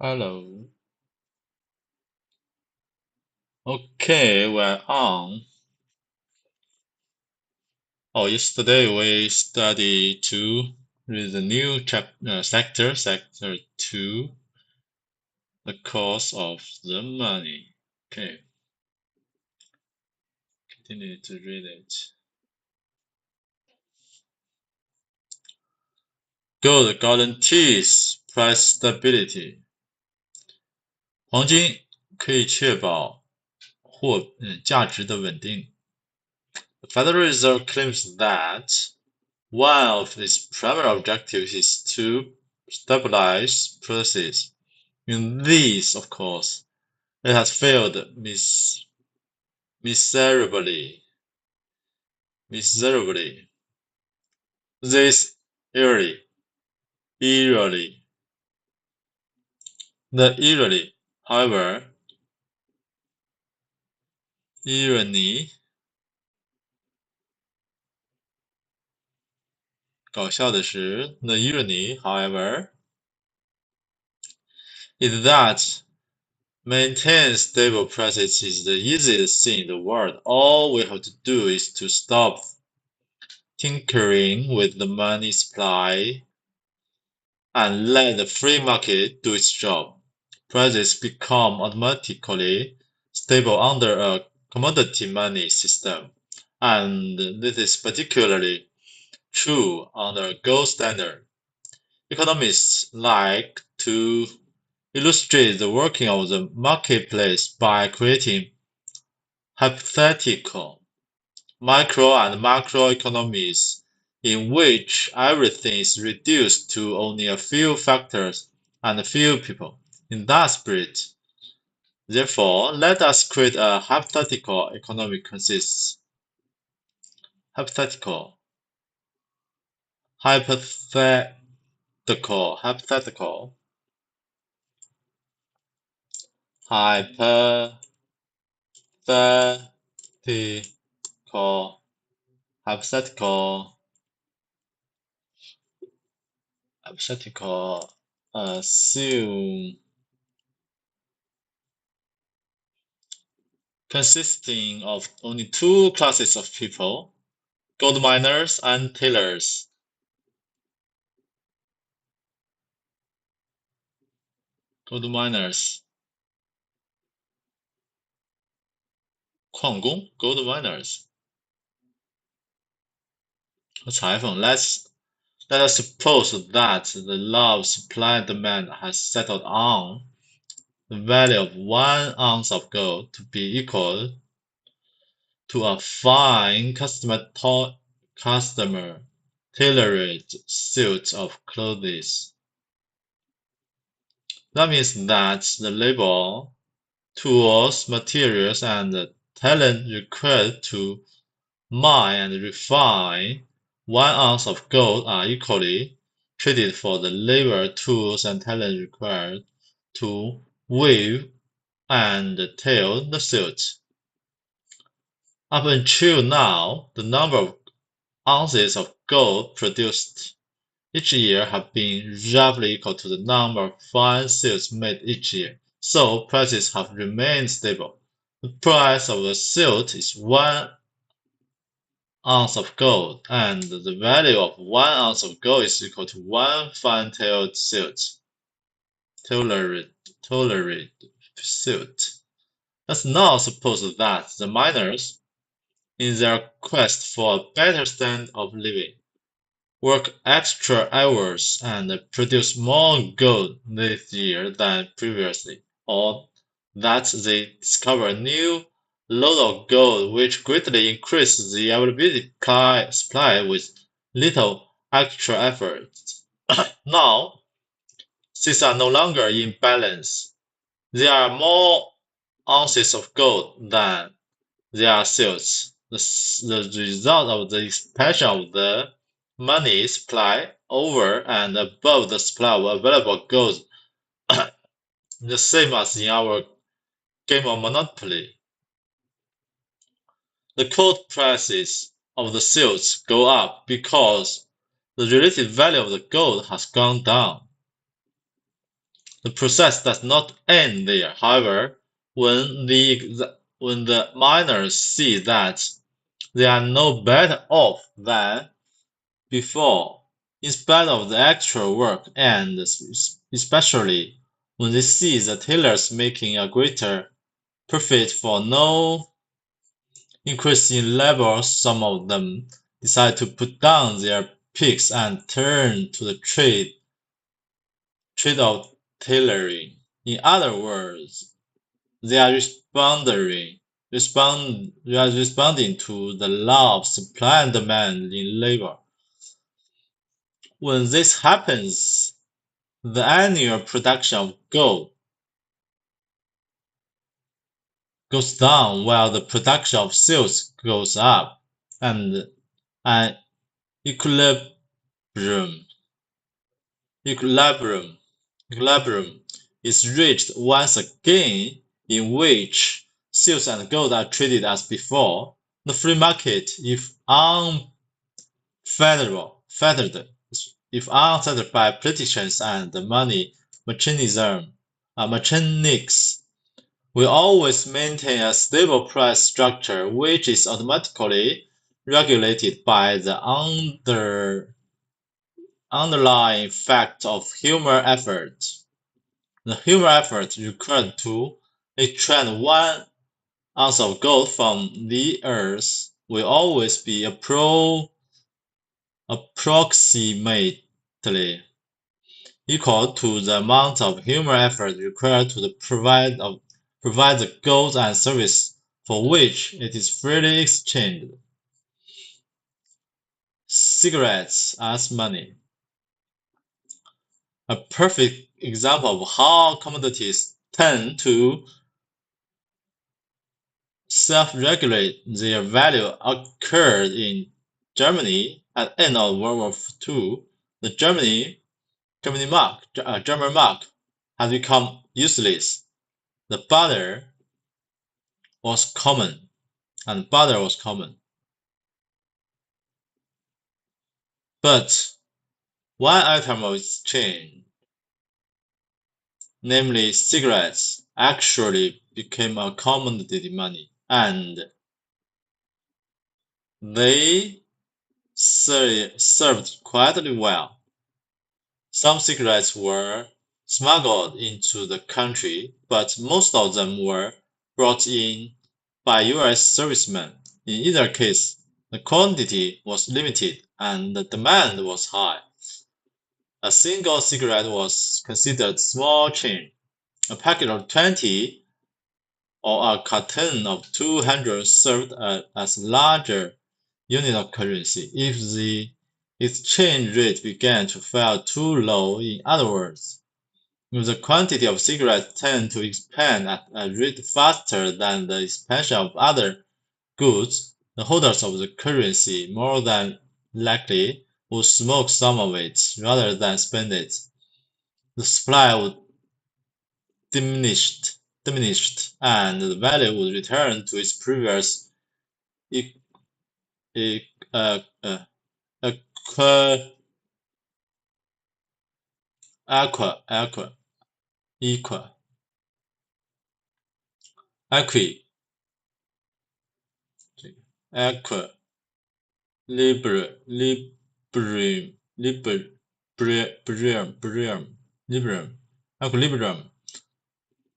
Hello. Okay, we're on. Yesterday we studied two with the new sector 2, the cost of the money. Okay, continue to read it. Gold guarantees price stability. 黄金可以确保价值的稳定。The Federal Reserve claims that one of its primary objectives is to stabilize prices. In this, of course, it has failed miserably. This eerily. The however, irony 搞笑的是 the irony, however, is that maintain stable prices is the easiest thing in the world. All we have to do is to stop tinkering with the money supply and let the free market do its job. Prices become automatically stable under a commodity money system, and this is particularly true under a gold standard. Economists like to illustrate the working of the marketplace by creating hypothetical micro and macro economies in which everything is reduced to only a few factors and a few people. In that spirit, therefore, let us create a hypothetical economy consists hypothetical hypothetical hypothetical hypothetical hypothetical assume consisting of only two classes of people, gold miners and tailors. Gold miners 矿工 gold miners 和裁缝 let us suppose that the law of supply and demand has settled on the value of 1 ounce of gold to be equal to a fine tailored suit of clothes. That means that the labor, tools, materials, and the talent required to mine and refine 1 ounce of gold are equally treated for the labor, tools, and talent required to weave and tail the suit. Up until now, the number of ounces of gold produced each year have been roughly equal to the number of fine suits made each year, so prices have remained stable. The price of a suit is 1 ounce of gold, and the value of 1 ounce of gold is equal to 1 fine-tailed suit. Tailored suit. Let's now suppose that the miners, in their quest for a better standard of living, work extra hours and produce more gold this year than previously, or that they discover a new load of gold which greatly increases the availability supply with little extra effort. Now, these are no longer in balance. There are more ounces of gold than there are sales. The result of the expansion of the money supply over and above the supply of available gold, the same as in our game of Monopoly. The quote prices of the silks go up because the relative value of the gold has gone down. The process does not end there. However, when the miners see that they are no better off than before, in spite of the actual work, and especially when they see the tailors making a greater profit for no increase in labor, some of them decide to put down their picks and turn to the trade of tailoring. In other words, they are responding to the law of supply and demand in labor. When this happens, the annual production of gold goes down while the production of silk goes up, and an equilibrium is reached once again, in which silk and gold are treated as before. The free market, if unfettered by politicians and money mechanics, will always maintain a stable price structure which is automatically regulated by the underlying fact of human effort. The human effort required to extract 1 ounce of gold from the earth will always be approximately equal to the amount of human effort required to provide the goods and service for which it is freely exchanged. Cigarettes as money. A perfect example of how commodities tend to self-regulate their value occurred in Germany at the end of World War II. The German mark had become useless. The barter was common. But one item of exchange, namely cigarettes, actually became a commodity money, and they served quite well. Some cigarettes were smuggled into the country, but most of them were brought in by US servicemen. In either case, the quantity was limited and the demand was high. A single cigarette was considered small change. A packet of 20 or a carton of 200 served as a larger unit of currency. If the exchange rate began to fall too low, in other words, if the quantity of cigarettes tend to expand at a rate faster than the expansion of other goods, the holders of the currency more than likely would smoke some of it rather than spend it. The supply would diminish, and the value would return to its previous equ- equilibrium.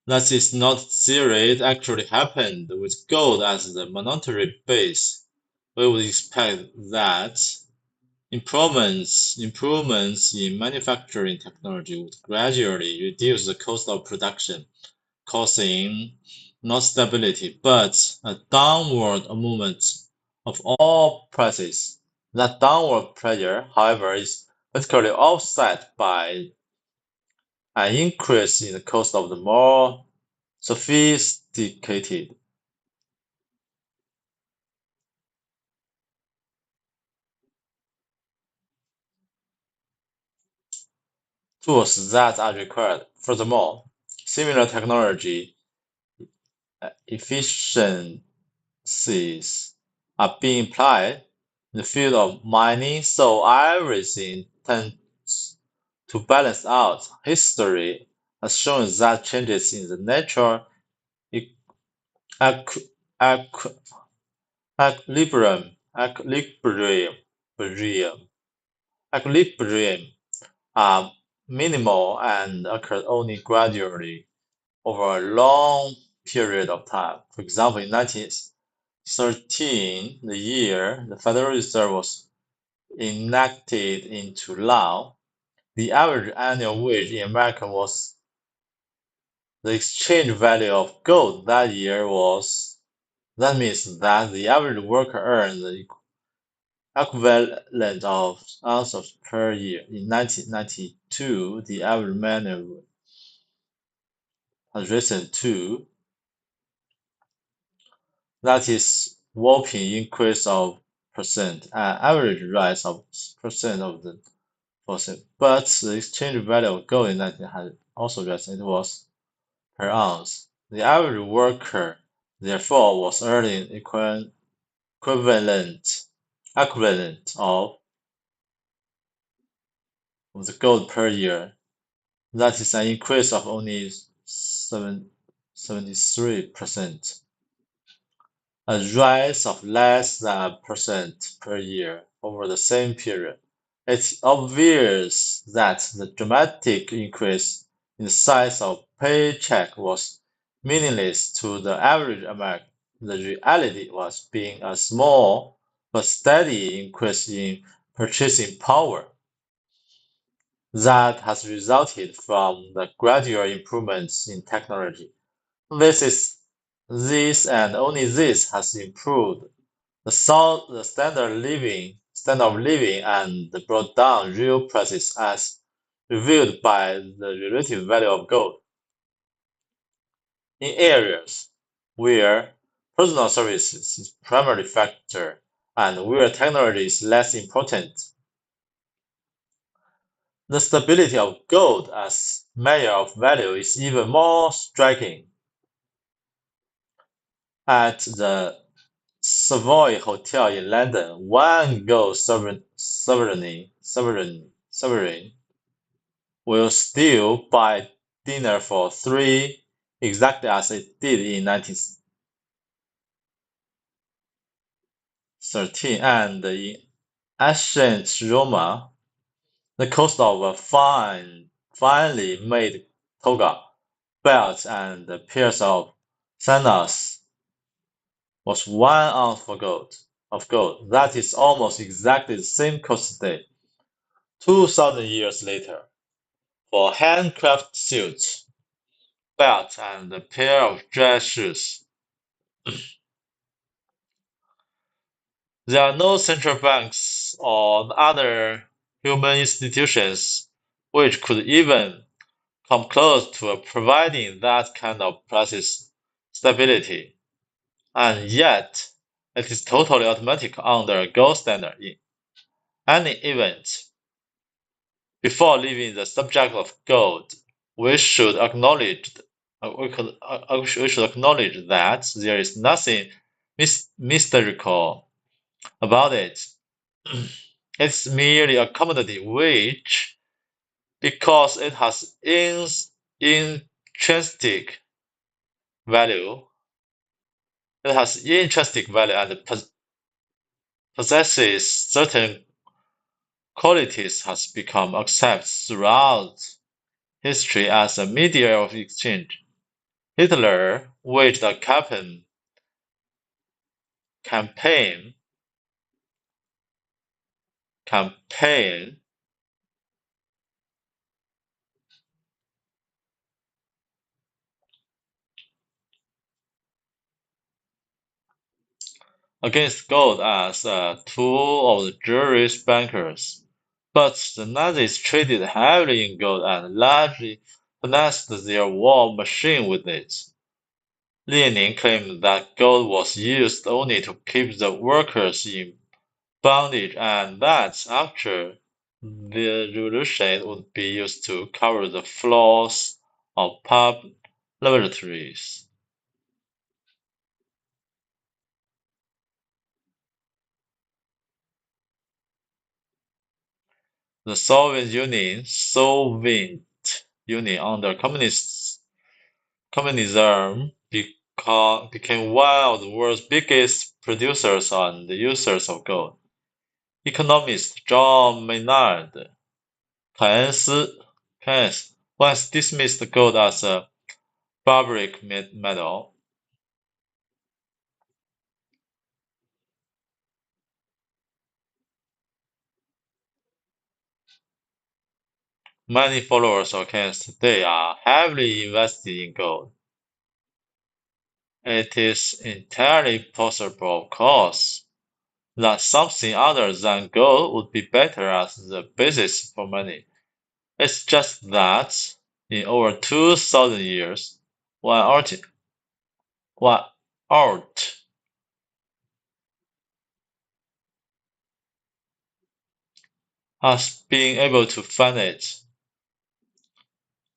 That is not theory, it actually happened with gold as the monetary base. We would expect that improvements in manufacturing technology would gradually reduce the cost of production, causing not stability, but a downward movement of all prices. That downward pressure, however, is particularly offset by an increase in the cost of the more sophisticated tools that are required. Furthermore, similar technology efficiencies are being applied in the field of mining, so everything tends to balance out. History has shown that changes in the natural equ- equ- equilibrium are minimal and occur only gradually over a long period of time. For example, in 1913, the year the Federal Reserve was enacted into law, the average annual wage in America was the exchange value of gold that year was. That means that the average worker earned the equivalent of ounces per year. In 1992, the average man has risen to, that is, whopping increase of percent, an average rise of percent of the percent. But the exchange value of gold in 19 had also risen. It was per ounce. The average worker, therefore, was earning equivalent of the gold per year. That is an increase of only 73%, a rise of less than a percent per year over the same period. It's obvious that the dramatic increase in the size of paycheck was meaningless to the average American. The reality was being a small but steady increase in purchasing power that has resulted from the gradual improvements in technology. This and only this has improved the standard of living and brought down real prices as revealed by the relative value of gold. In areas where personal services is primary factor and where technology is less important, the stability of gold as measure of value is even more striking. At the Savoy Hotel in London, one gold sovereign will still buy dinner for three, exactly as it did in 1913, and in ancient Roma, the cost of a finely made toga, belt, and pairs of sandals was 1 ounce of gold. That is almost exactly the same cost today, 2,000 years later, for handcrafted suits, belt, and a pair of dress shoes. There are no central banks or other human institutions which could even come close to providing that kind of price stability, and yet it is totally automatic under a gold standard in any event. Before leaving the subject of gold, we should acknowledge that there is nothing mystical about it. It's merely a commodity which, because it has intrinsic value, and possesses certain qualities, has become accepted throughout history as a medium of exchange. Hitler waged a campaign against gold as a tool of the Jewish bankers, but the Nazis traded heavily in gold and largely financed their war machine with it. Lenin claimed that gold was used only to keep the workers in bondage and that after the revolution it would be used to cover the floors of public laboratories. The Soviet Union Union under communism became one of the world's biggest producers and users of gold. Economist John Maynard Keynes once dismissed gold as a barbaric metal. Many followers of Keynes today are heavily invested in gold. It is entirely possible, of course, that something other than gold would be better as the basis for money. It's just that, in over 2,000 years, one art has been able to find it.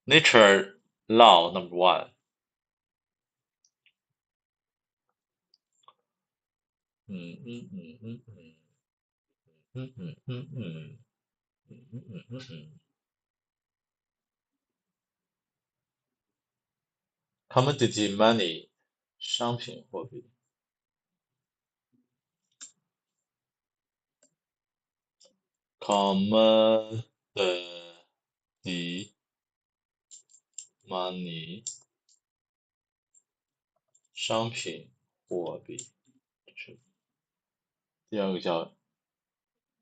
Nature law number one. Commodity money, 商品货币。Commodity money, 商品货币。第二个叫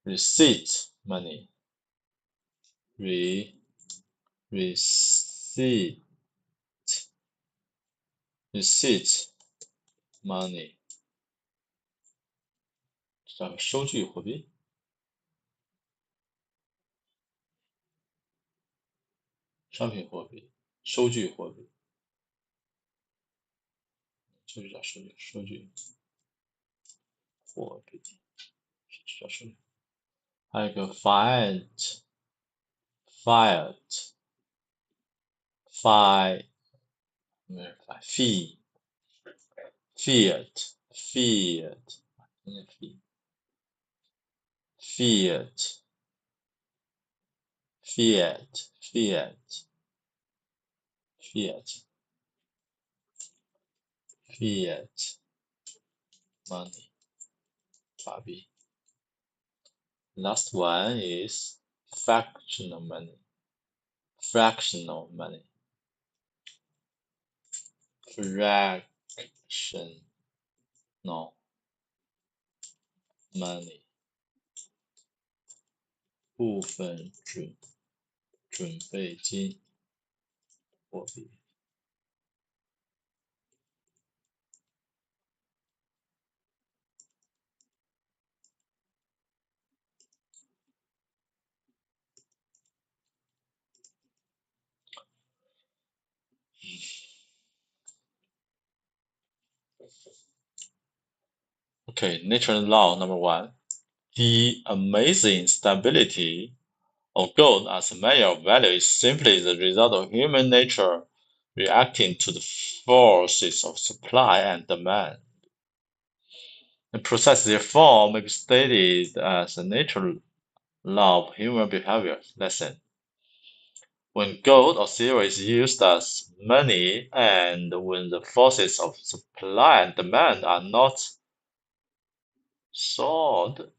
receipt money, receipt money, 叫收据货币。商品货币，收据货币，就是叫收据货币，叫收据。还有一个 fiat fiat money, 法币。Last one is fractional money. Fractional money. Money. 部分准备金货币。Okay, natural law number one. The amazing stability of gold as a measure of value is simply the result of human nature reacting to the forces of supply and demand. The process therefore may be stated as a natural law of human behavior. Lesson. When gold or silver is used as money and when the forces of supply and demand are not sword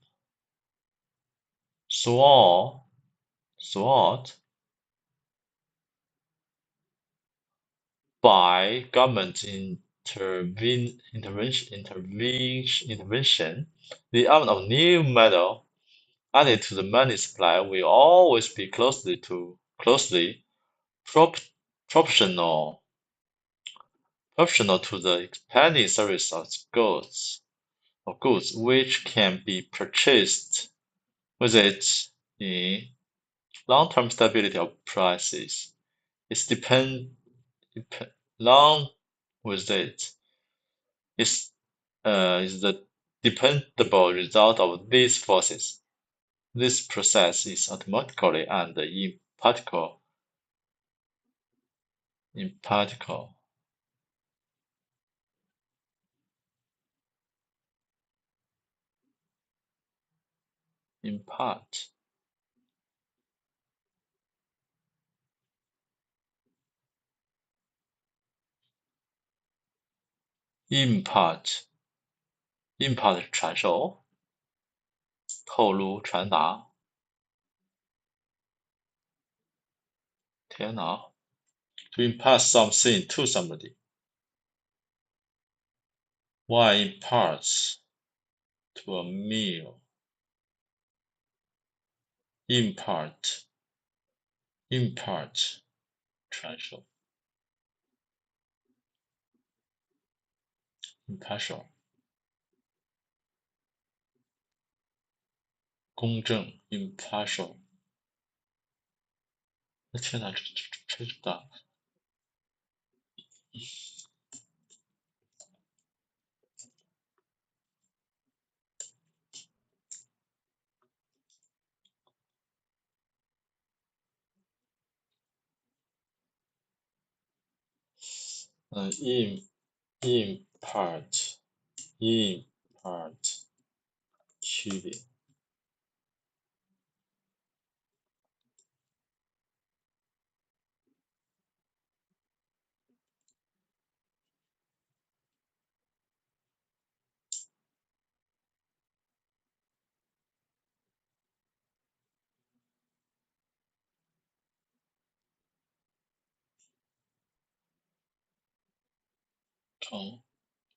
by government intervention, the amount of new metal added to the money supply will always be closely proportional to the expanding service of goods which can be purchased with it in long-term stability of prices. Long with it is the dependable result of these forces. This process is automatically and empirical. impart 传授，透露传达。天哪 to impart something to somebody. One imparts to a meal. Impart 传授。impartial 公正 impartial。天哪，这是大。impart 区别。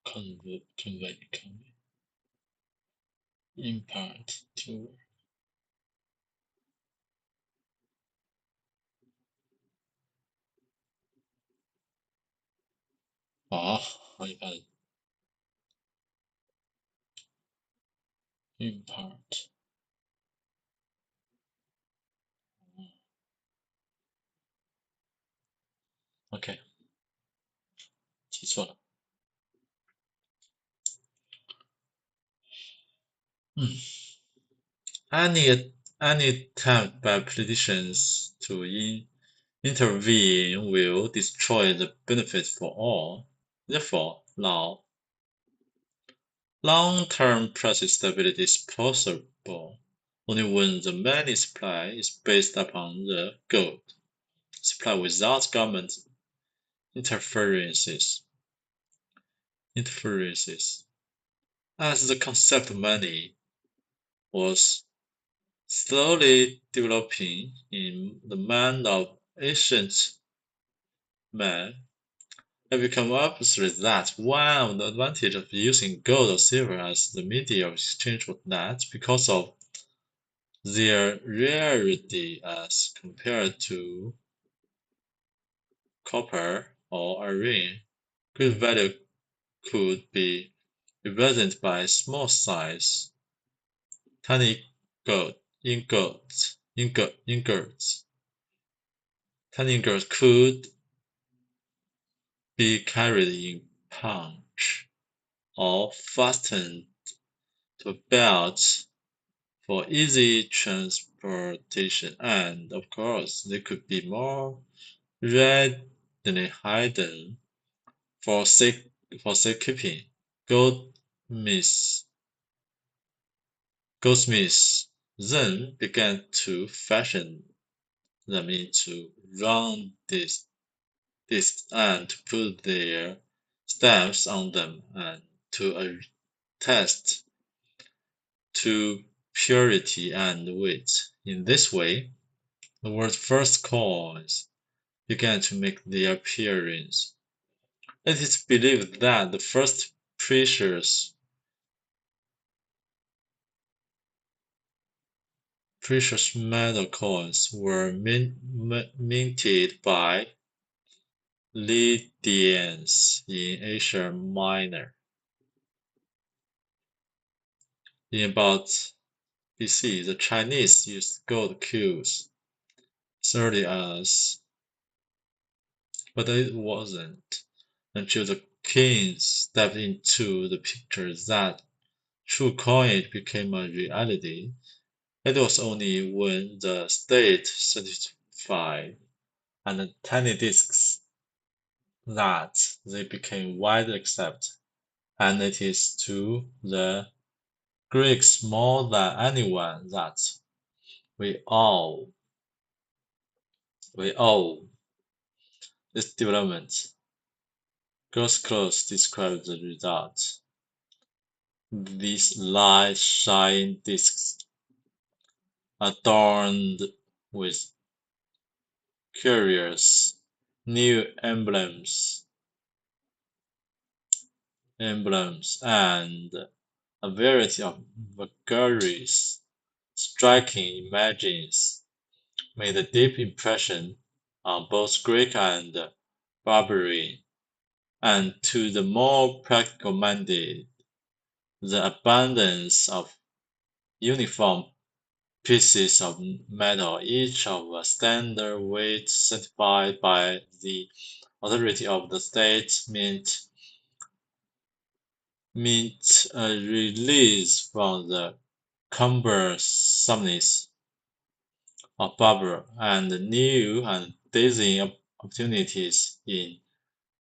convey impart to 好一般 impart OK 记错了。Any attempt by politicians to intervene will destroy the benefit for all. Therefore, long-term price stability is possible only when the money supply is based upon the gold supply without government interferences. As the concept of money was slowly developing in the mind of ancient man, it became obvious that one of the advantages of using gold or silver as the medium of exchange was that because of their rarity as compared to copper or iron, great value could be represented by small size, tiny ingots. Tiny ingots could be carried in pouch or fastened to a belt for easy transportation, and of course they could be more readily hidden for safekeeping. Goldsmiths then began to fashion them into round discs and to put their stamps on them and to attest to purity and weight. In this way, the world's first coins began to make their appearance. It is believed that the first precious metal coins were minted by Lydians in Asia Minor. In about BC, the Chinese used gold cues as early as, but it wasn't until the kings stepped into the picture that true coinage became a reality. It was only when the state certified and the tiny discs that they became widely accepted, and it is to the Greeks more than anyone that we owe this development. JEKYLL describes the result. These light shine discs, adorned with curious new emblems, and a variety of vagaries, striking images made a deep impression on both Greek and barbarian, and to the more practical-minded, the abundance of uniform pieces of metal, each of a standard weight certified by the authority of the state, meant a release from the cumbersomeness of barbarism and new and dizzying opportunities in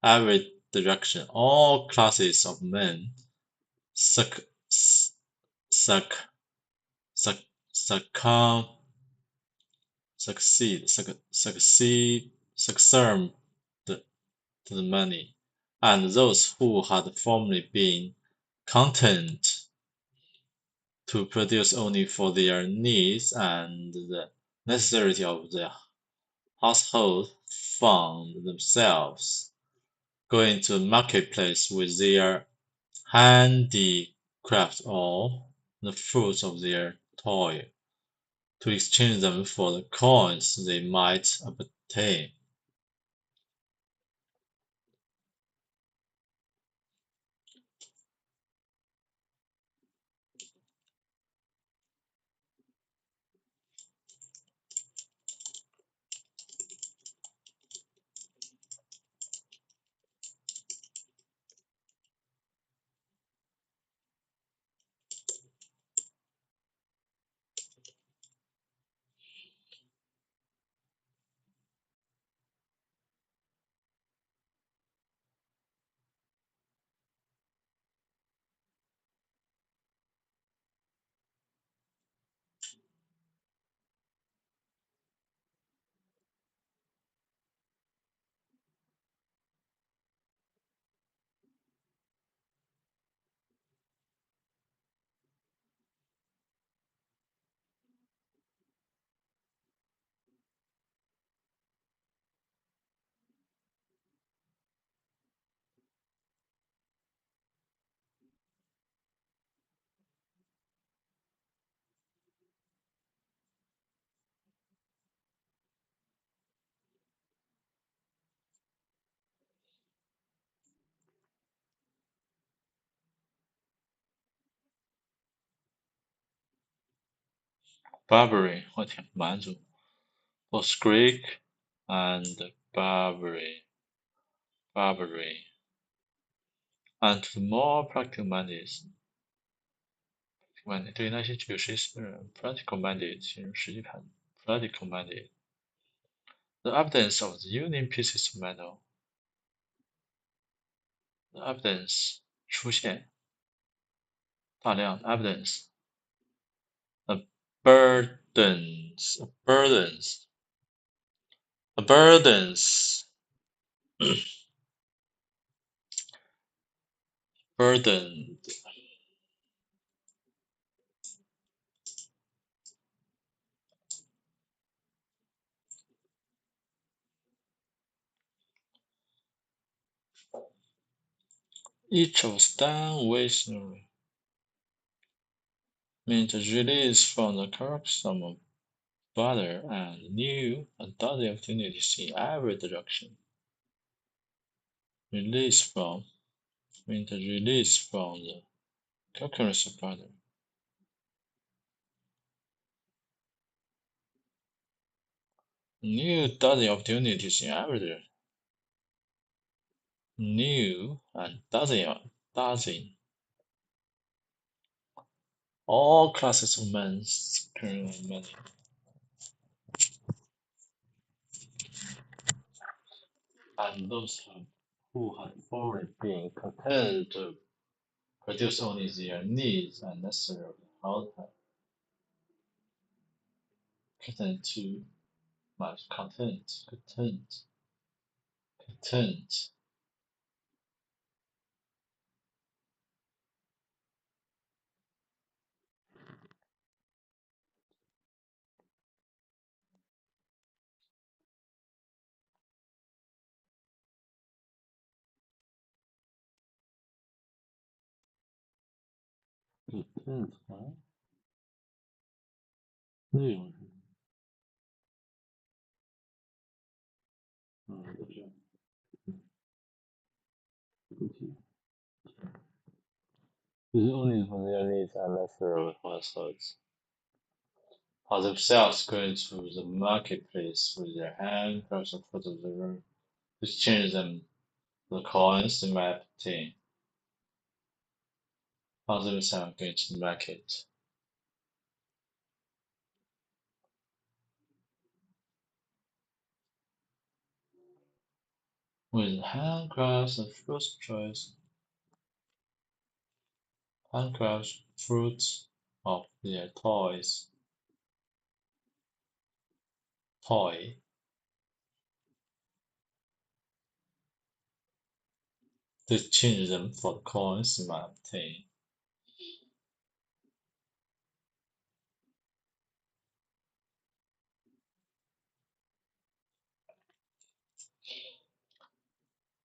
every direction. All classes of men suc- suc- suc- succumb, succumbed to the money, and those who had formerly been content to produce only for their needs and the necessity of the household found themselves going to the marketplace with their handicraft or the fruits of their toil to exchange them for the coins they might obtain. Barbary, 我天，蛮族 both Greek and Barbary, and to the more practical-minded, 对于那些具有实际人 practical-minded 形容实际派 practical-minded, the evidence of the union pieces of metal, the evidence 出现大量 evidence, burdens, burdens, burdened, each of stand masonry meant a release from the cumbersome of butter and new and dozen opportunities in every direction. Release from meant a release from the concurrence of butter. New dozen opportunities in every direction. New and dozen. All classes of men securing money. And those who had formerly been content to produce only their needs and necessary household, content to much content, 正常内容是这样，不记。This is only for their needs and lesser households. Positive sales going to the marketplace with their hand across the foot of the room, exchange them the coins in my obtain. Positive sales going to the market. With handcrafts and fruit choice, handcraft fruits of their toy, to exchange them for the coins in my obtain.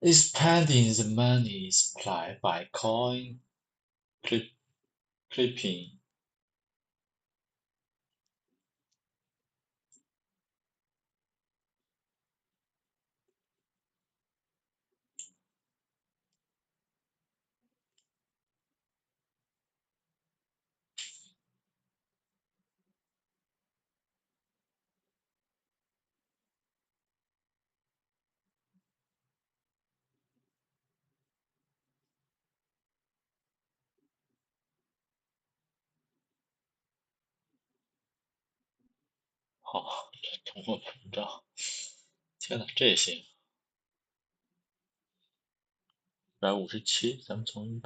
Expanding the money supply by coin clipping.好，通货膨胀，天呐，这也行！157，咱们从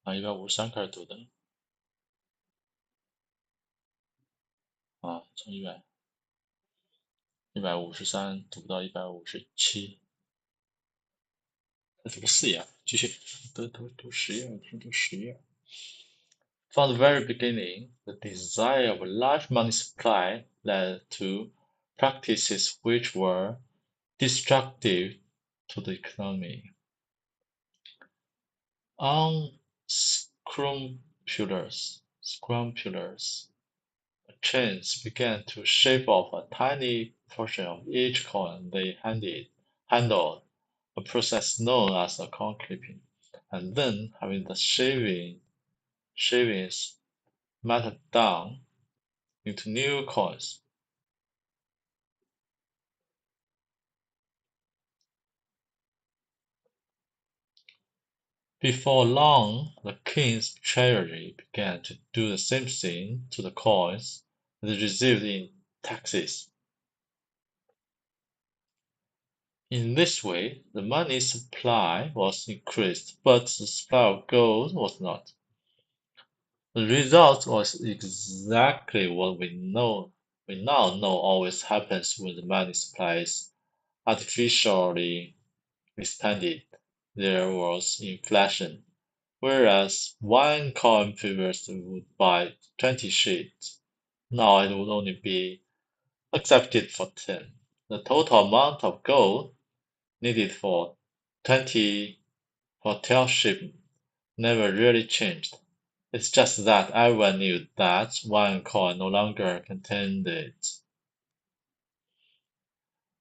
147153开始读的从153读到157，再读个4页，继续读10页，读10页。From the very beginning, the desire of a large money supply led to practices which were destructive to the economy. Unscrupulous chains began to shave off a tiny portion of each coin they handled, a process known as the coin clipping, and then having the shavings melted down into new coins. Before long, the king's treasury began to do the same thing to the coins they received in taxes. In this way, the money supply was increased, but the supply of gold was not. The result was exactly what we now know always happens when the money supply is artificially expanded. There was inflation, whereas one coin previously would buy 20 sheets. Now it would only be accepted for 10. The total amount of gold needed for 12 sheep never really changed. It's just that everyone knew that one coin no longer contained it.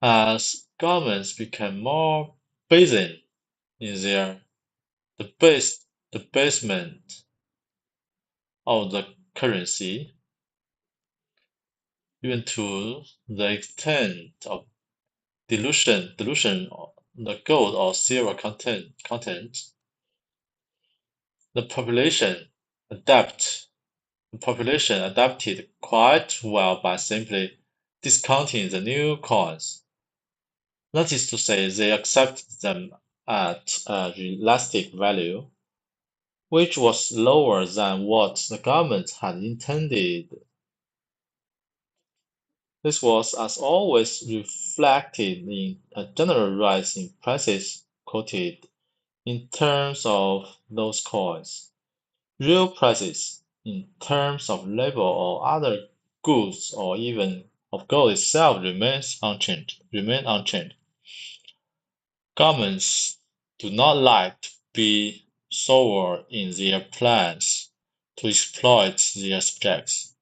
As governments became more basing in their debasement of the currency, even to the extent of dilution of the gold or silver content, the population adapted quite well by simply discounting the new coins. That is to say, they accepted them at a realistic value, which was lower than what the government had intended. This was, as always, reflected in a general rise in prices quoted in terms of those coins. Real prices, in terms of labor or other goods or even of gold itself remains unchanged. Governments do not like to be sour in their plans to exploit their subjects.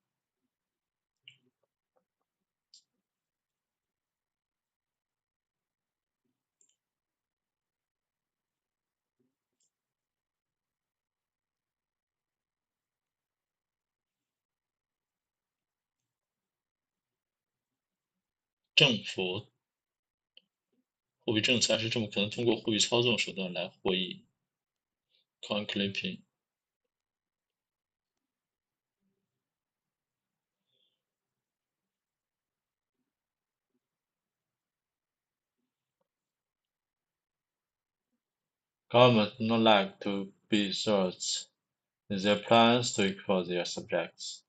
政府货币政策还是政府可能通过货币操纵手段来获益。Coin clipping. Governments do not like to be short in their plans to exploit their subjects.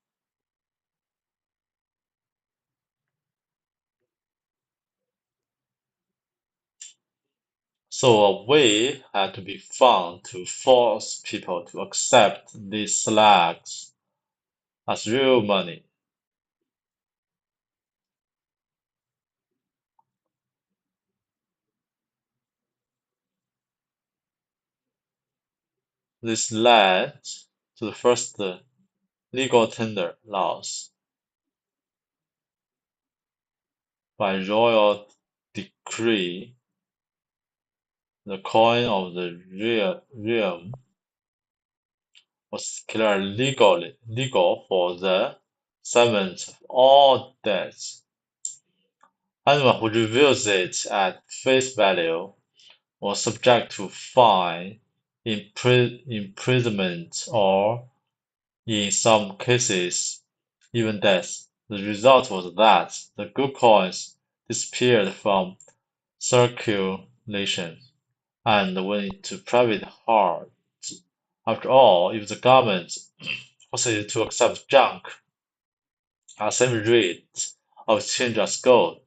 So a way had to be found to force people to accept these slugs as real money. This led to the first legal tender laws. By royal decree, the coin of the realm was declared legal for the settlement of all debts. Anyone who reveals it at face value was subject to fine, imprisonment, or, in some cases, even death. The result was that the good coins disappeared from circulation and went into private hands. After all, if the government proceeded to accept junk at the same rate of exchange as gold,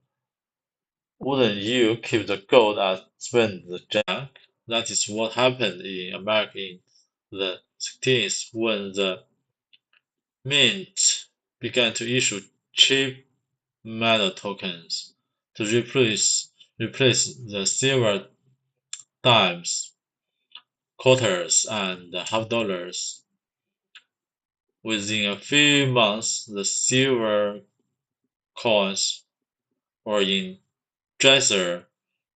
wouldn't you keep the gold and spend the junk? That is what happened in America in the 16th when the mint began to issue cheap metal tokens to replace the silver dimes, quarters, and half dollars. Within a few months, the silver coins were in dresser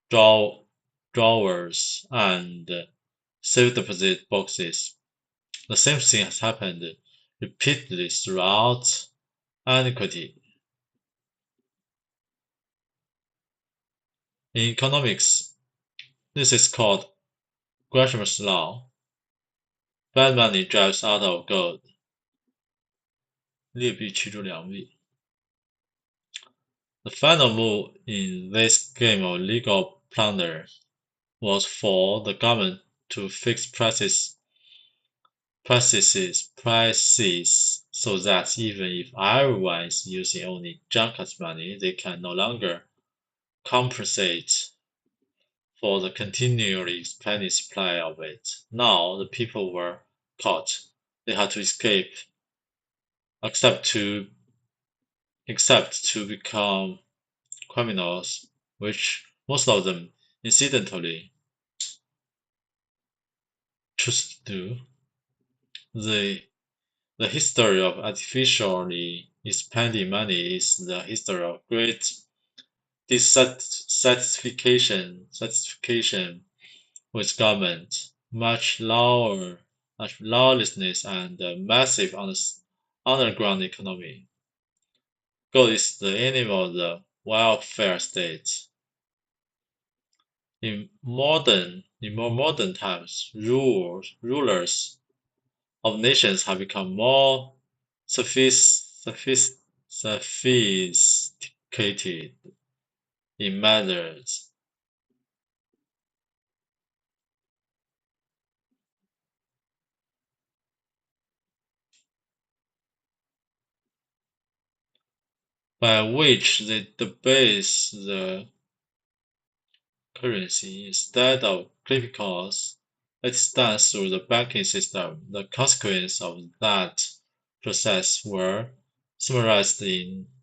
drawers and safe deposit boxes. The same thing has happened repeatedly throughout antiquity. In economics, this is called Gresham's law. Bad money drives out of gold. 劣币驱逐良币. The final move in this game of legal plunder was for the government to fix prices so that even if everyone is using only junk as money, they can no longer compensate for the continually expanding supply of it. Now the people were caught. They had to escape, except to become criminals, which most of them incidentally choose to do. The history of artificially expanding money is the history of great dissatisfaction with government, much lawlessness, and a massive underground economy. Gold is the enemy of the welfare state. In more modern times, rulers of nations have become more sophisticated in methods. By which they debase the currency instead of clipping costs. It is done through the banking system. The consequences of that process were summarized in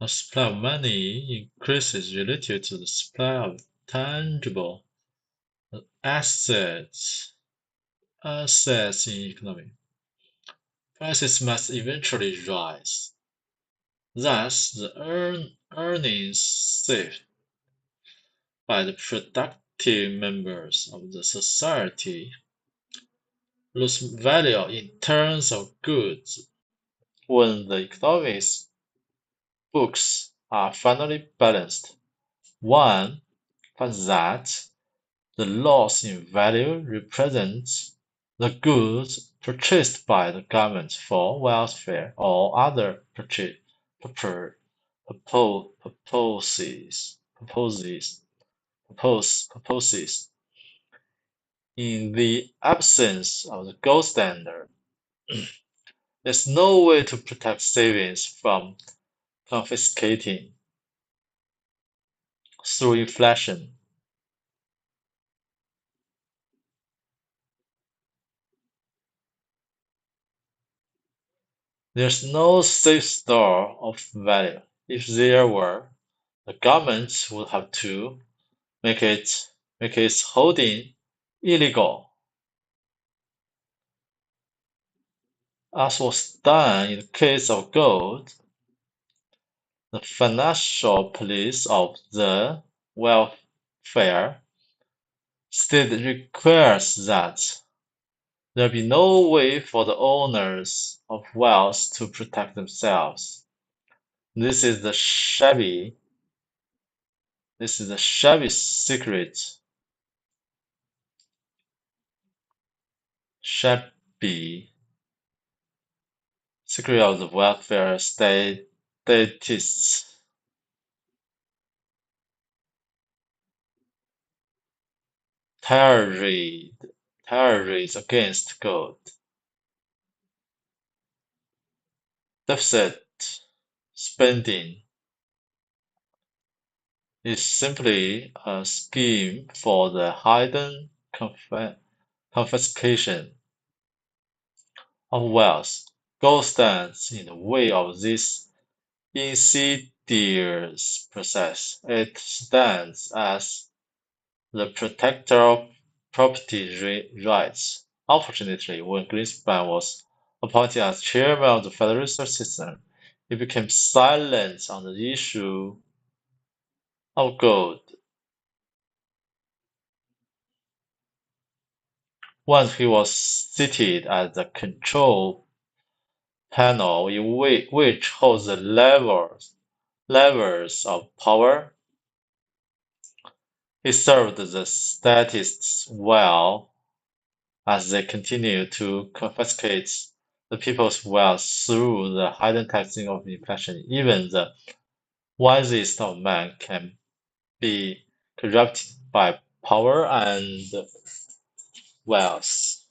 The supply of money increases relative to the supply of tangible assets in economy. Prices must eventually rise. Thus, the earnings saved by the productive members of the society lose value in terms of goods. When the economy's books are finally balanced, one finds that the loss in value represents the goods purchased by the government for welfare or other purposes. In the absence of the gold standard, there's no way to protect savings from confiscating through inflation. There's no safe store of value. If there were, the government would have to make its holding illegal, as was done in the case of gold. The financial police of the welfare state requires that there be no way for the owners of wealth to protect themselves. This is the shabby secret of the welfare statists. Tirade against gold. Deficit spending is simply a scheme for the hidden confiscation of wealth. Gold stands in the way of this insidious process. It stands as the protector of property rights. Unfortunately, when Greenspan was appointed as chairman of the Federal Reserve System, he became silent on the issue of gold. Once he was seated at the control panel which holds the levers of power, he served the statists well as they continued to confiscate the people's wealth through the hidden taxing of inflation. Even the wisest of men can be corrupted by power and wealth.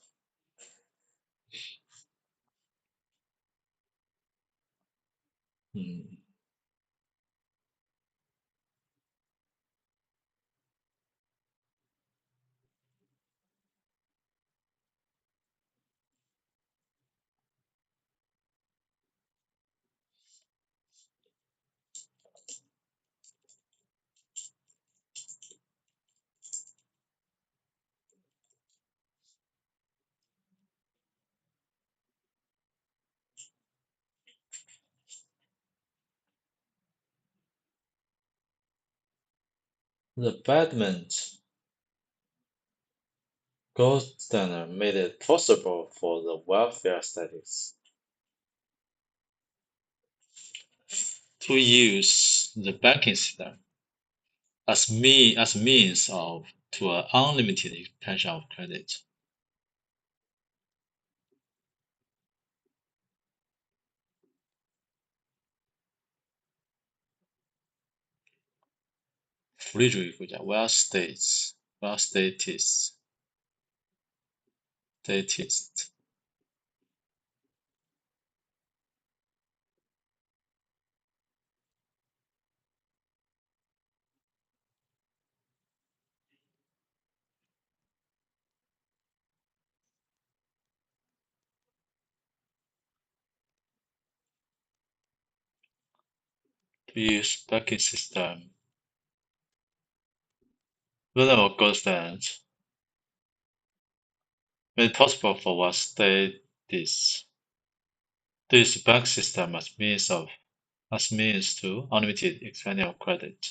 Hmm. The Badment gold standard made it possible for the welfare states to use the banking system as means of to an unlimited expansion of credit. 福利主义国家 statist. to use banking system whenever gold stands made possible for one state this to use the bank system as means to unlimited expanding of credit.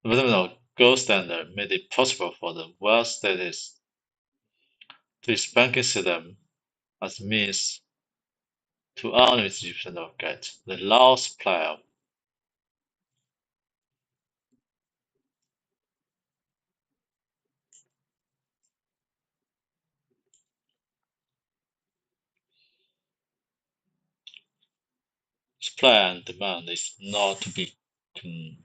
The Whenever gold standard made it possible for the wealth status to use banking system as means to unlimited distribution of credit. The law supply and demand is not to be con-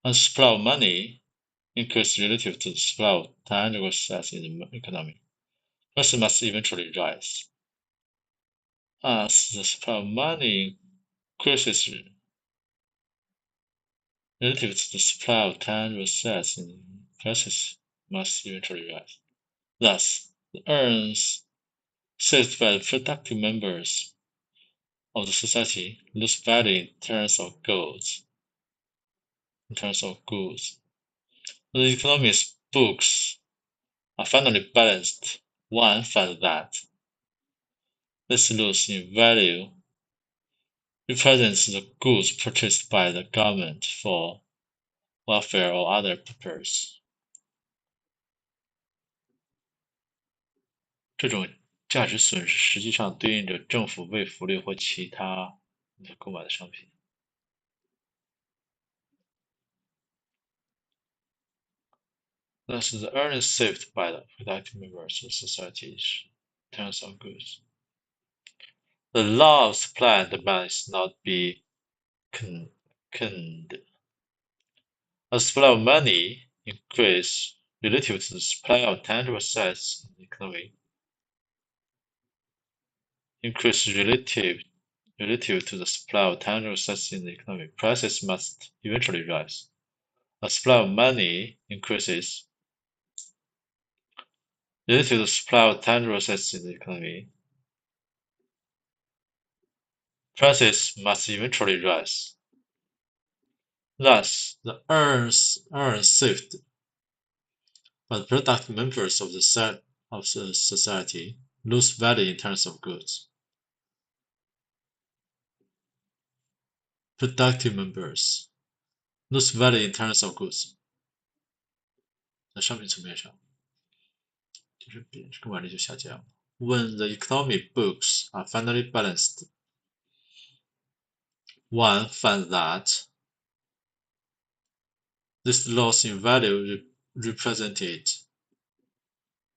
and supply of money increase relative to the supply of tangible assets in the economy. Prices must eventually rise. As the supply of money increases relative to the supply of tangible assets, prices must eventually rise. Thus, the earnings saved by the productive members of the society lose value in terms of goods. The economist's books are finally balanced. One finds that this loss in value represents the goods purchased by the government for welfare or other purpose. 这种价值损失实际上对应着政府为福利或其他购买的商品。Thus, the earnings saved by the productive members of society in terms of goods. The law of supply and demand is not be conned. As supply of money increase relative to the supply of tangible assets in the economy, relative to the supply of tangible assets in the economy, prices must eventually rise. As supply of money increases relative to the supply of tangible assets in the economy, prices must eventually rise. Thus, the earnings saved by the productive members of the society lose value in terms of goods. Productive members lose value in terms of goods. 在商品层面上，就是购买力就下降。When the economic books are finally balanced, one finds that this loss in value represented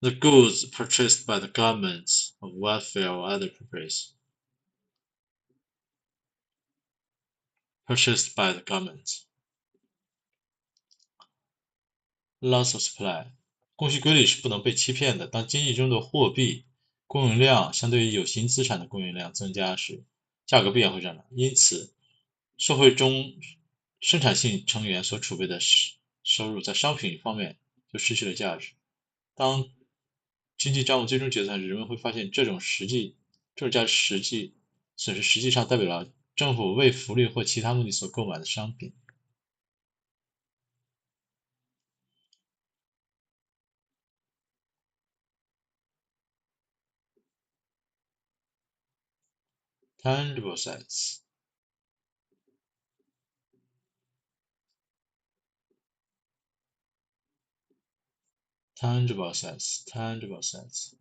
the goods purchased by the governments of welfare or other purpose. Purchased by the government. Loss of supply. 供需规律是不能被欺骗的。当经济中的货币供应量相对于有形资产的供应量增加时，价格必然会上涨。因此，社会中生产性成员所储备的收入在商品方面就失去了价值。当经济账务最终决算时，人们会发现这种价值损失实际上代表了政府为福利或其他目的所购买的商品。Tangible assets. Tangible assets. Tangible assets.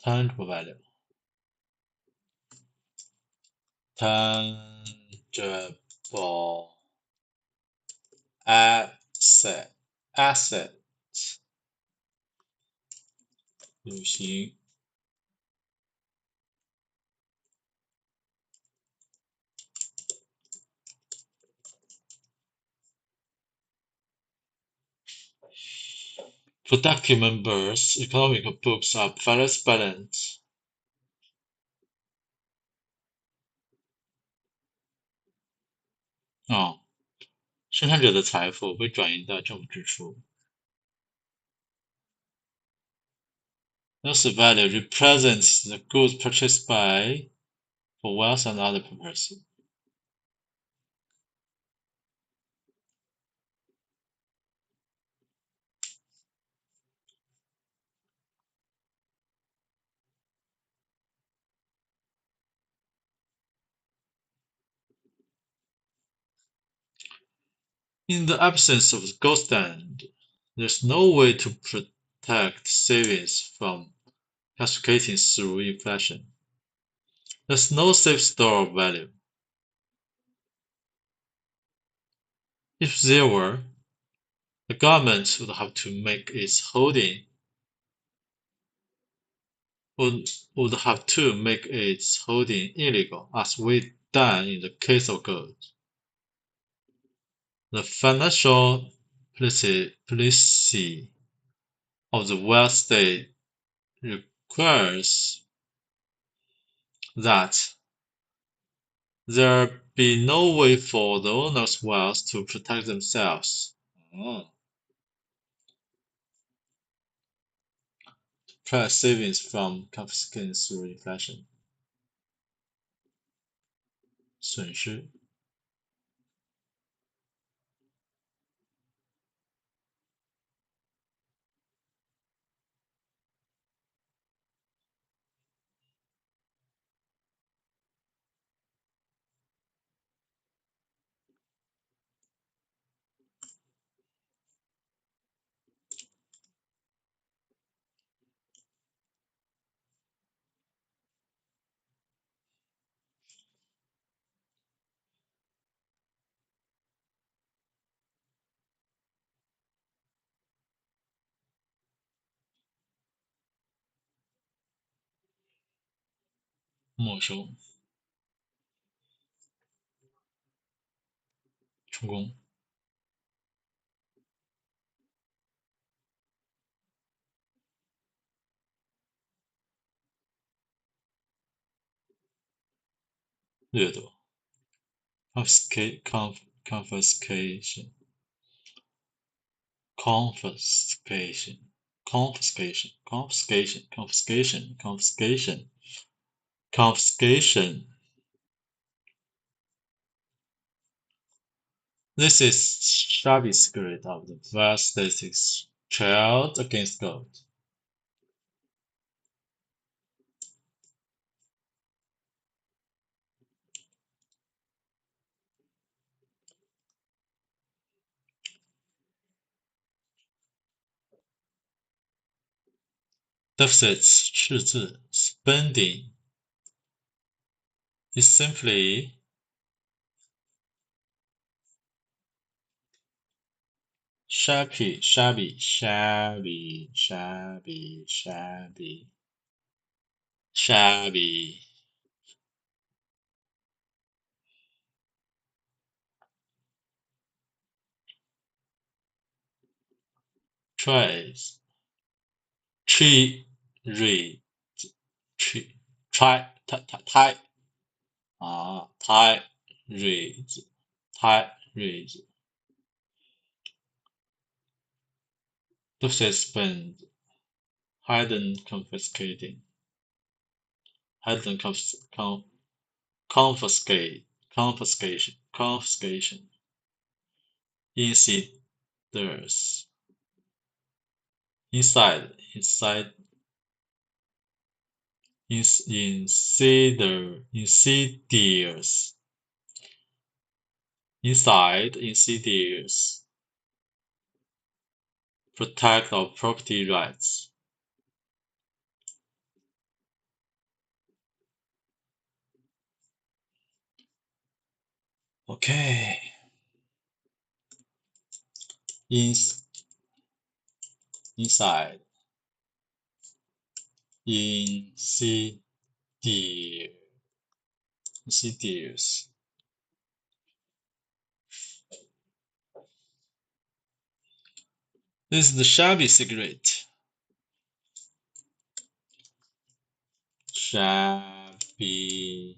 Tangible value. Tangible asset. Asset. 有形 Productive members' economic books are finally balanced. 生产者的财富被转移到政府支出。Thus, value represents the goods purchased by for wealth and other purposes. In the absence of the gold standard, there's no way to protect savings from cascading through inflation. There's no safe store of value. If there were, the government would have to make its holding would have to make its holding illegal, as we've done in the case of gold. The financial policy of the wealth state requires that there be no way for the owner's wealth to protect themselves. Protect savings from confiscation through inflation. 损失没收充公掠夺 confiscation confiscation confiscation confiscation confiscation confiscation confiscation confiscation. This is shabby spirit of the vast statistics child against gold. Deficits 赤字 spending is simply shabby shabby shabby shabby shabby shabby tries tree read tree try tie 啊 tie reads tie reads deficit spend hidden confiscating hidden confiscate confiscation confiscation insiders inside insidious inside insidious protect our property rights. Okay. Inside insidious this is the shabby cigarette. Shabby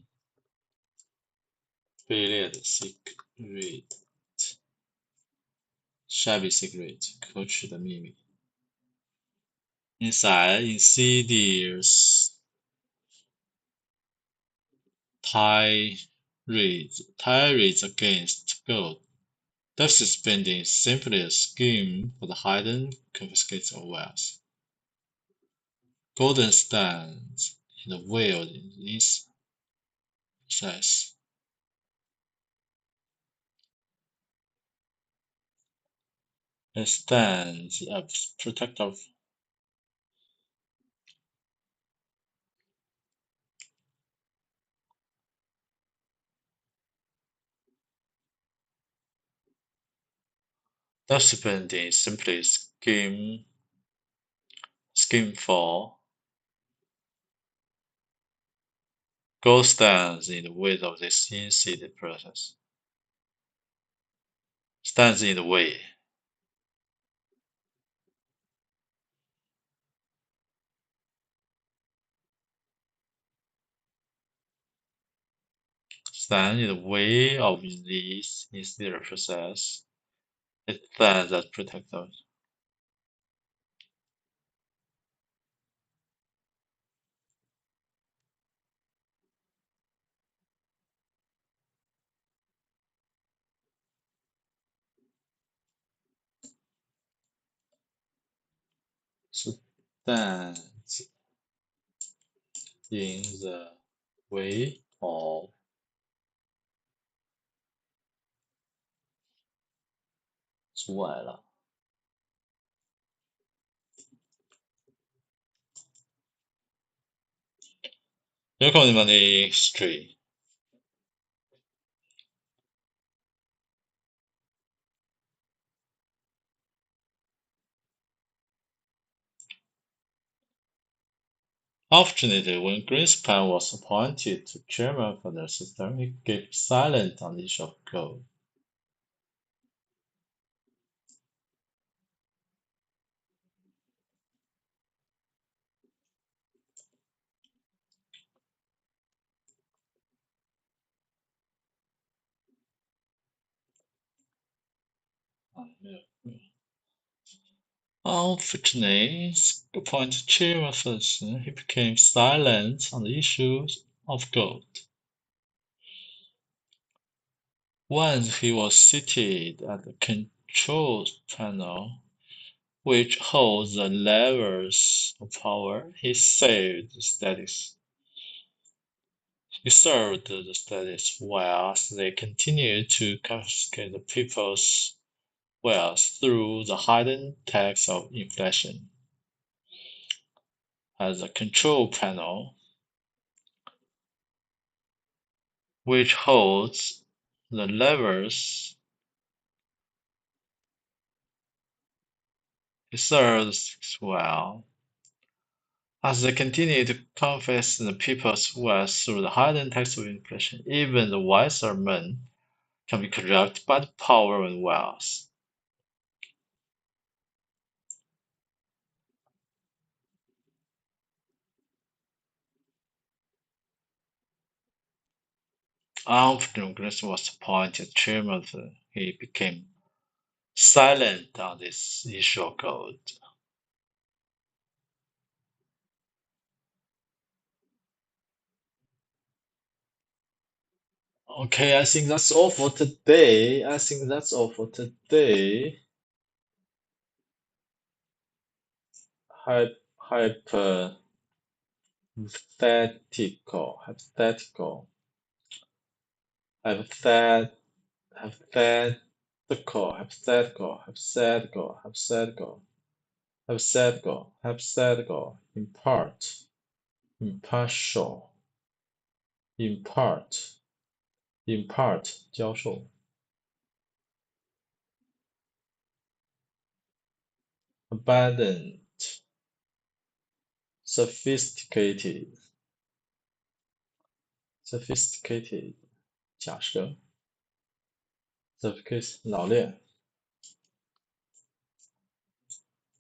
卑劣的 cigarette Shabby secret 可耻的秘密 Inside insidious tirades against gold. Deficit spending is simply a scheme for the hidden confiscation of wealth. Golden stands in the way of this process. It stands as protector of deficit spending is simply a scheme for gold stands in the way of this insidious process. Stands in the way. Stand in the way of this insidious process. It stands as protector. Stands in the way of阻碍了。Economic history. Unfortunately, when Greenspan was appointed to chairman of the Federal System, he kept silent on the issue of gold. Unfortunately, appointed chairman of the System, he became silent on the issue of gold. Once he was seated at the control panel, which holds the levers of power, he served the status while they continued to confiscate the people's wealth through the hidden tax of inflation. As the control panel, which holds the levers, he serves well. As they continue to confiscate the people's wealth through the hidden tax of inflation, even the wiser men can be corrupted by the power and wealth. After Congress was appointed chairman, he became silent on this issue of gold. Okay, I think that's all for today. Hypothetical, hypothetical, hypothet- hypothetical, hypothetical, impartial, impart, 教授 abundant, sophisticated, 假设 sophisticated, 老练，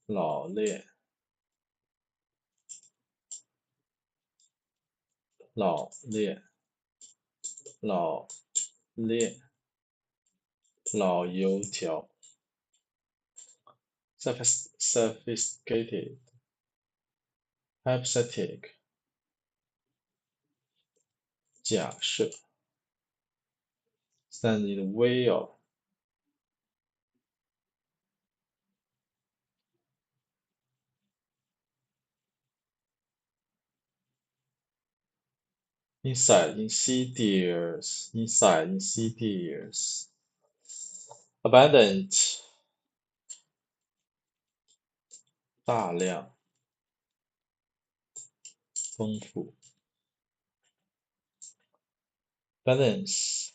老练，老练，老练，老油条。sophisticated, hypothetic, 假设 stand in the way of, insidious, abundant, 大量，丰富 balance,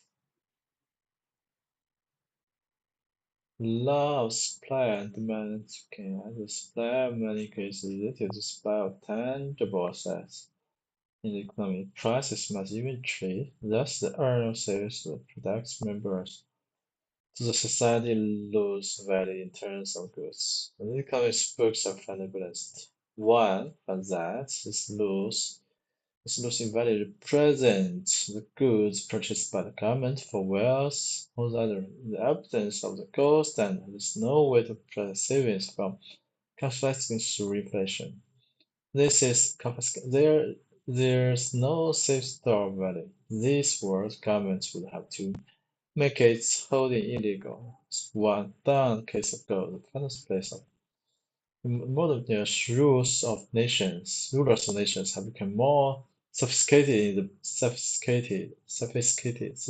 law of supply and demand can either supply of money is related to supply of tangible assets. In the economy, prices must even trade, thus the earner sales the products members to the society lose value in terms of goods. When the economics books are finally balanced, one finds that its losing value represents the goods purchased by the government for wealth. On the other, in the absence of the cost, and there is no way to prevent savings from confiscating through inflation. This is there's no safe store value. This world government would have to make its holding illegal. One down case of gold, the final place of modern rulers of nations have become more sophisticated, sophisticated, sophisticated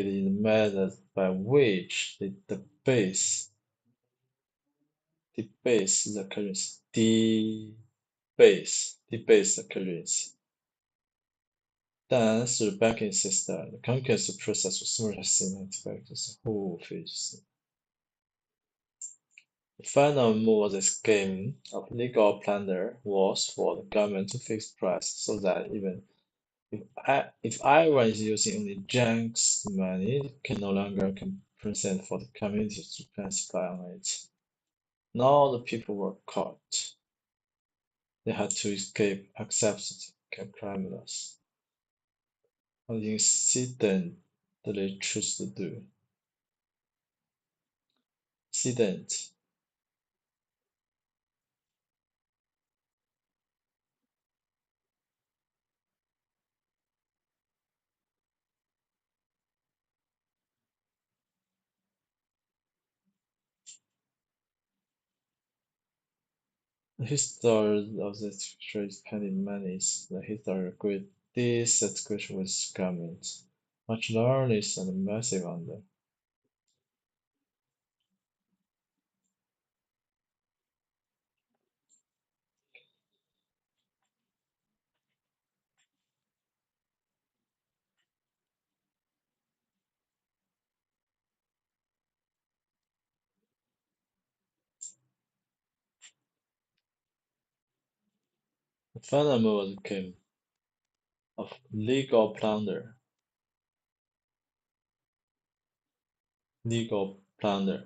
in the methods by which they debase the currency, debase the currency. 但是 banking system, the concurrency process was similar to expected whole phase. The final move of this game of legal plunder was for the government to fix price so that even if everyone is using only junk's money, it can no longer compensate for the community to pay supply on it. Now the people were caught. They had to escape except to become criminals. What the incident that they choose to do. Incident. The history of the trade spending money is the history of great dissatisfaction with government, much lawlessness and massive under. The final move came of legal plunder. Legal plunder.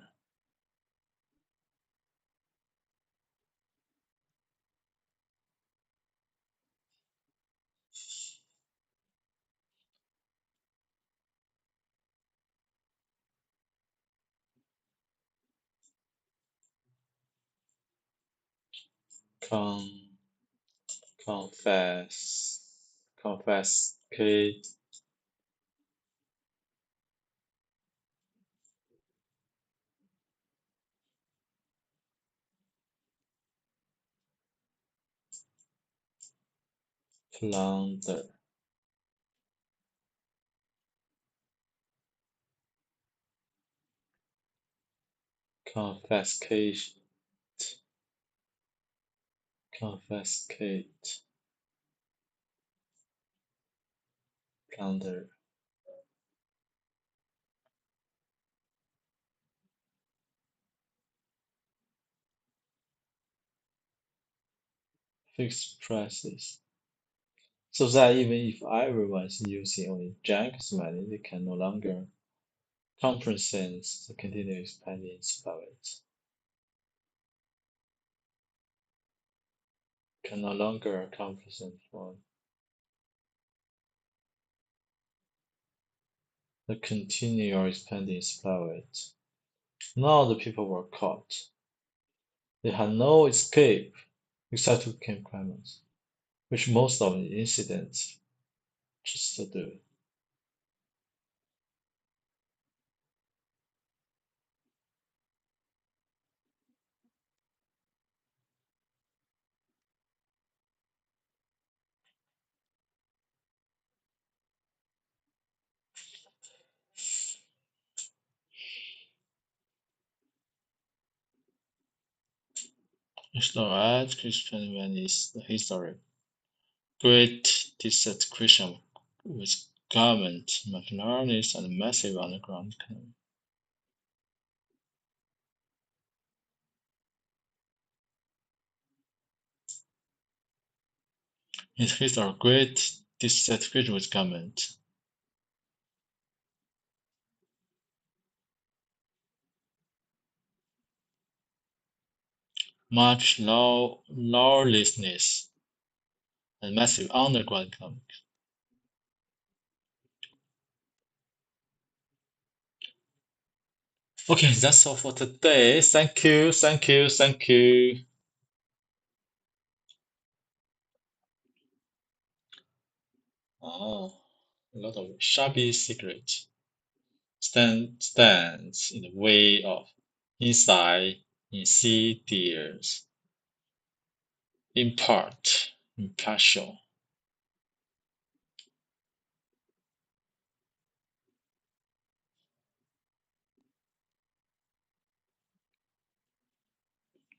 Con confiscate, plunder, confiscation, confiscate, plunder, fixed prices. So that even if everyone is using only junk's money, they can no longer compensate the continuous spending of it. Can no longer compensate for the continual expanding supply of it. Now the people were caught. They had no escape except to become criminals, which most of the incidents just do. National Christian is the history. Great dissatisfaction with government, machineries, and massive underground economy. In history, great dissatisfaction with government. Much lawlessness and massive underground economy. Okay, that's all for today. Thank you, thank you, thank you. Oh, a lot of shabby cigarettes stands in the way of inside insidious, impart, impartial,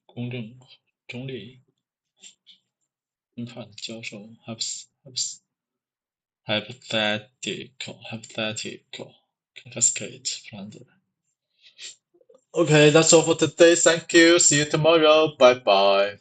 公正、中立、impart 教授 hypothetical, confiscate, plunder. Okay, that's all for today. Thank you. See you tomorrow. Bye bye.